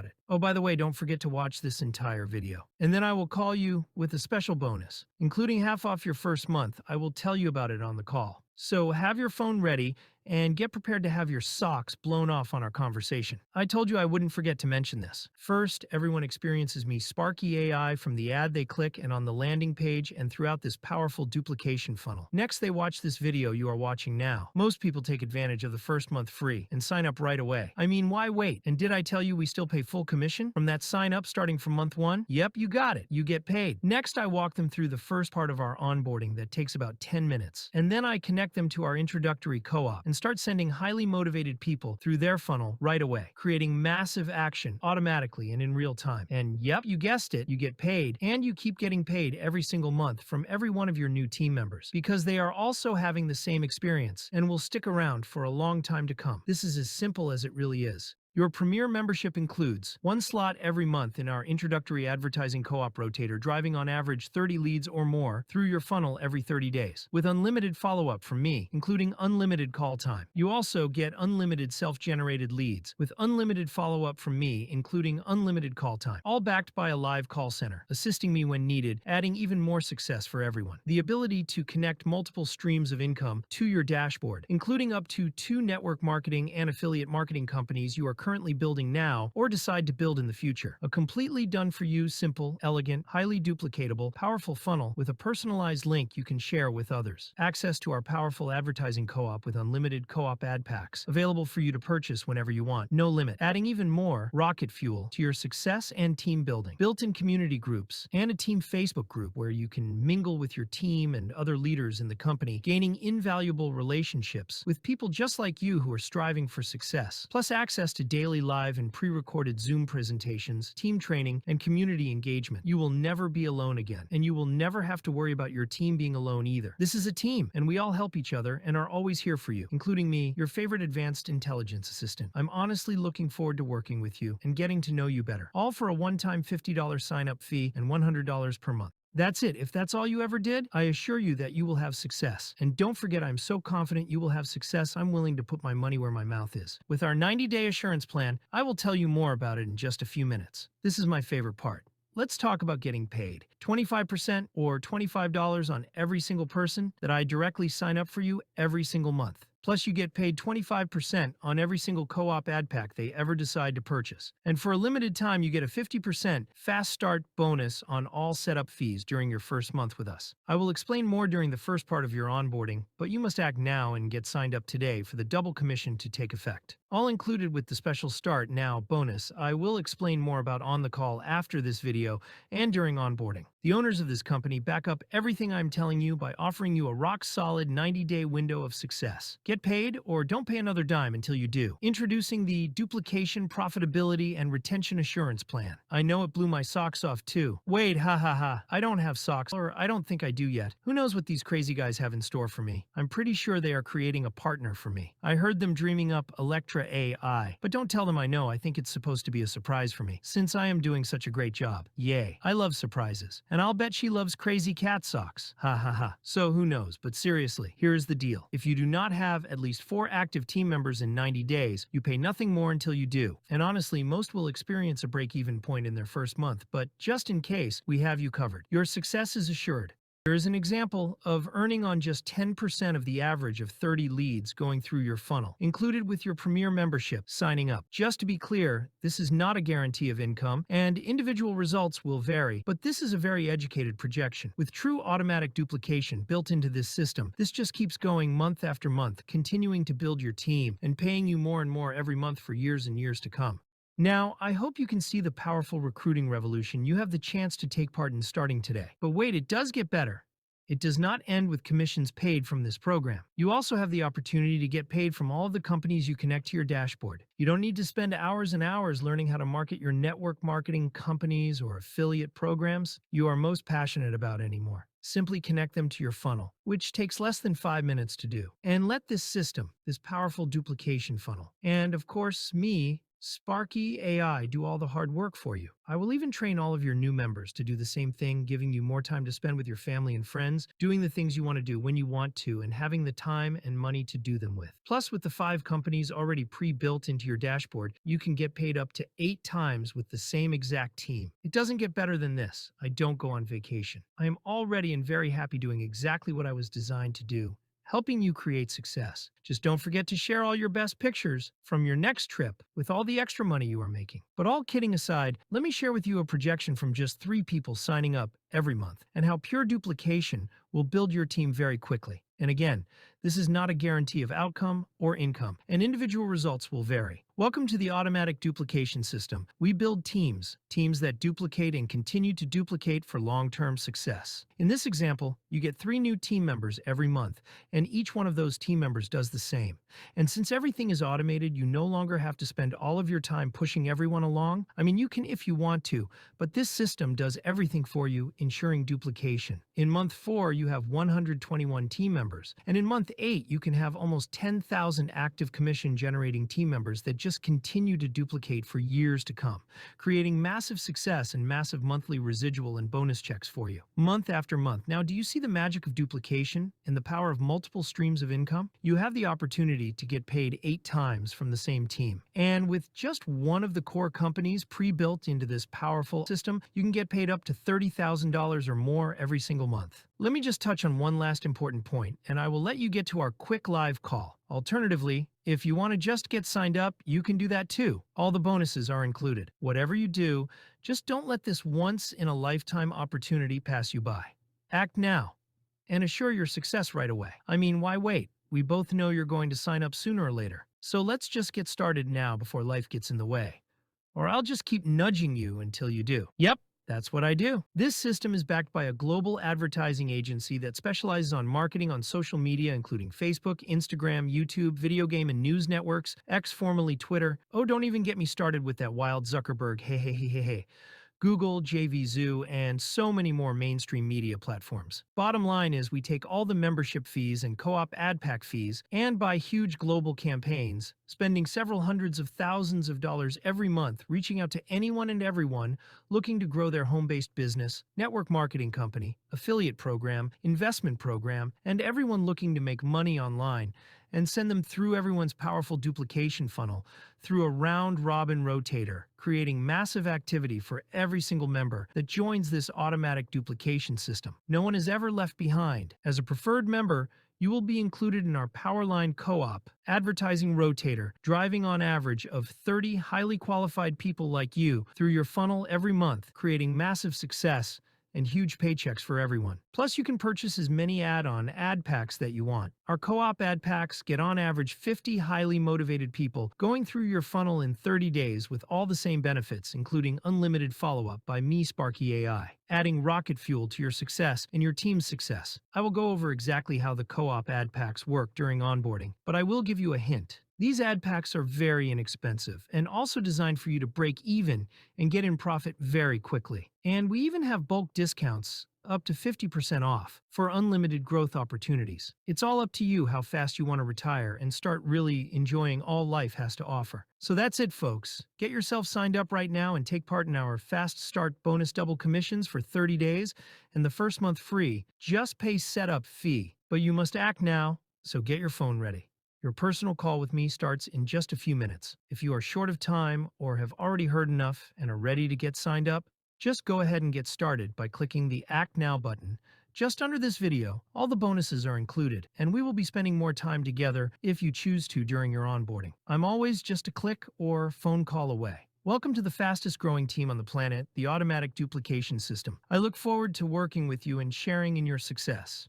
it. Oh, by the way, don't forget to watch this entire video. And then I will call you with a special bonus, including half off your first month. I will tell you about it on the call. So have your phone ready and get prepared to have your socks blown off on our conversation. I told you I wouldn't forget to mention this. First, everyone experiences me Sparky AI from the ad they click and on the landing page and throughout this powerful duplication funnel. Next, they watch this video you are watching now. Most people take advantage of the first month free and sign up right away. I mean, why wait? And did I tell you we still pay full commission from that sign up starting from month one? Yep, you got it. You get paid. Next, I walk them through the first part of our onboarding that takes about 10 minutes. And then I connect them to our introductory co-op and start sending highly motivated people through their funnel right away, creating massive action automatically and in real time. And yep, you guessed it, you get paid, and you keep getting paid every single month from every one of your new team members because they are also having the same experience and will stick around for a long time to come. This is as simple as it really is. Your premier membership includes one slot every month in our introductory advertising co-op rotator, driving on average 30 leads or more through your funnel every 30 days, with unlimited follow-up from me, including unlimited call time. You also get unlimited self-generated leads, with unlimited follow-up from me, including unlimited call time, all backed by a live call center, assisting me when needed, adding even more success for everyone. The ability to connect multiple streams of income to your dashboard, including up to 2 network marketing and affiliate marketing companies you are currently building now or decide to build in the future. A completely done-for-you, simple, elegant, highly duplicatable, powerful funnel with a personalized link you can share with others. Access to our powerful advertising co-op with unlimited co-op ad packs, available for you to purchase whenever you want. No limit. Adding even more rocket fuel to your success and team building. Built-in community groups and a team Facebook group where you can mingle with your team and other leaders in the company, gaining invaluable relationships with people just like you who are striving for success. Plus access to daily live and pre-recorded Zoom presentations, team training, and community engagement. You will never be alone again, and you will never have to worry about your team being alone either. This is a team, and we all help each other and are always here for you, including me, your favorite advanced intelligence assistant. I'm honestly looking forward to working with you and getting to know you better. All for a one-time $50 sign-up fee and $100 per month. That's it. If that's all you ever did, I assure you that you will have success. And don't forget, I'm so confident you will have success, I'm willing to put my money where my mouth is. With our 90-day assurance plan, I will tell you more about it in just a few minutes. This is my favorite part. Let's talk about getting paid. 25% or $25 on every single person that I directly sign up for you every single month. Plus, you get paid 25% on every single co-op ad pack they ever decide to purchase. And for a limited time, you get a 50% fast start bonus on all setup fees during your first month with us. I will explain more during the first part of your onboarding, but you must act now and get signed up today for the double commission to take effect. All included with the special Start Now bonus, I will explain more about on the call after this video and during onboarding. The owners of this company back up everything I'm telling you by offering you a rock-solid 90-day window of success. Get paid or don't pay another dime until you do. Introducing the Duplication Profitability and Retention Assurance Plan. I know it blew my socks off too. Wait, ha ha ha. I don't have socks, or I don't think I do yet. Who knows what these crazy guys have in store for me? I'm pretty sure they are creating a partner for me. I heard them dreaming up Electra AI, but don't tell them I know. I think it's supposed to be a surprise for me, since I am doing such a great job. Yay. I love surprises. And I'll bet she loves crazy cat socks. Ha ha ha. So who knows? But seriously, here's the deal. If you do not have at least 4 active team members in 90 days, you pay nothing more until you do. And honestly, most will experience a break-even point in their first month, but just in case, we have you covered. Your success is assured. Here is an example of earning on just 10% of the average of 30 leads going through your funnel, included with your premier membership signing up. Just to be clear, this is not a guarantee of income, and individual results will vary, but this is a very educated projection. With true automatic duplication built into this system, this just keeps going month after month, continuing to build your team and paying you more and more every month for years and years to come. Now, I hope you can see the powerful recruiting revolution you have the chance to take part in starting today. But wait, it does get better. It does not end with commissions paid from this program. You also have the opportunity to get paid from all of the companies you connect to your dashboard. You don't need to spend hours and hours learning how to market your network marketing companies or affiliate programs you are most passionate about anymore. Simply connect them to your funnel, which takes less than 5 minutes to do. And let this system, this powerful duplication funnel, and of course me, Sparky AI do all the hard work for you. I will even train all of your new members to do the same thing, giving you more time to spend with your family and friends, doing the things you want to do when you want to, and having the time and money to do them with. Plus, with the 5 companies already pre-built into your dashboard, you can get paid up to 8 times with the same exact team. It doesn't get better than this. I don't go on vacation. I am already and very happy doing exactly what I was designed to do, helping you create success. Just don't forget to share all your best pictures from your next trip with all the extra money you are making. But all kidding aside, let me share with you a projection from just 3 people signing up every month and how pure duplication will build your team very quickly. And again, this is not a guarantee of outcome or income, and individual results will vary. Welcome to the automatic duplication system. We build teams that duplicate and continue to duplicate for long-term success. In this example, you get 3 new team members every month, and each one of those team members does the same. And since everything is automated, you no longer have to spend all of your time pushing everyone along. I mean, you can if you want to, but this system does everything for you, ensuring duplication. In month 4, you have 121 team members, and in month 8, you can have almost 10,000 active commission-generating team members that just continue to duplicate for years to come, creating massive success and massive monthly residual and bonus checks for you, month after month. Now, do you see the magic of duplication and the power of multiple streams of income? You have the opportunity to get paid 8 times from the same team. And with just one of the core companies pre-built into this powerful system, you can get paid up to $30,000 or more every single month. Let me just touch on one last important point, and I will let you get to our quick live call. Alternatively, if you want to just get signed up, you can do that too. All the bonuses are included. Whatever you do, just don't let this once-in-a-lifetime opportunity pass you by. Act now and assure your success right away. I mean, why wait? We both know you're going to sign up sooner or later. So let's just get started now before life gets in the way. Or I'll just keep nudging you until you do. Yep, that's what I do. This system is backed by a global advertising agency that specializes on marketing on social media, including Facebook, Instagram, YouTube, video game and news networks, X formerly Twitter. Oh, don't even get me started with that wild Zuckerberg, hey. Google, JVZoo, and so many more mainstream media platforms. Bottom line is we take all the membership fees and co-op ad pack fees and buy huge global campaigns, spending several hundreds of thousands of dollars every month, reaching out to anyone and everyone looking to grow their home-based business, network marketing company, affiliate program, investment program, and everyone looking to make money online, and send them through everyone's powerful duplication funnel through a round-robin rotator, creating massive activity for every single member that joins this automatic duplication system. No one is ever left behind. As a preferred member, you will be included in our Powerline Co-op advertising rotator, driving on average of 30 highly qualified people like you through your funnel every month, creating massive success and huge paychecks for everyone. Plus, you can purchase as many add-on ad packs that you want. Our co-op ad packs get on average 50 highly motivated people going through your funnel in 30 days with all the same benefits, including unlimited follow-up by me, Sparky AI, adding rocket fuel to your success and your team's success. I will go over exactly how the co-op ad packs work during onboarding, but I will give you a hint. These ad packs are very inexpensive and also designed for you to break even and get in profit very quickly. And we even have bulk discounts up to 50% off for unlimited growth opportunities. It's all up to you how fast you want to retire and start really enjoying all life has to offer. So that's it, folks. Get yourself signed up right now and take part in our Fast Start bonus double commissions for 30 days and the first month free. Just pay setup fee, but you must act now, so get your phone ready. Your personal call with me starts in just a few minutes. If you are short of time or have already heard enough and are ready to get signed up, just go ahead and get started by clicking the Act Now button. Just under this video, all the bonuses are included, and we will be spending more time together if you choose to during your onboarding. I'm always just a click or phone call away. Welcome to the fastest growing team on the planet, the Automatic Duplication System. I look forward to working with you and sharing in your success.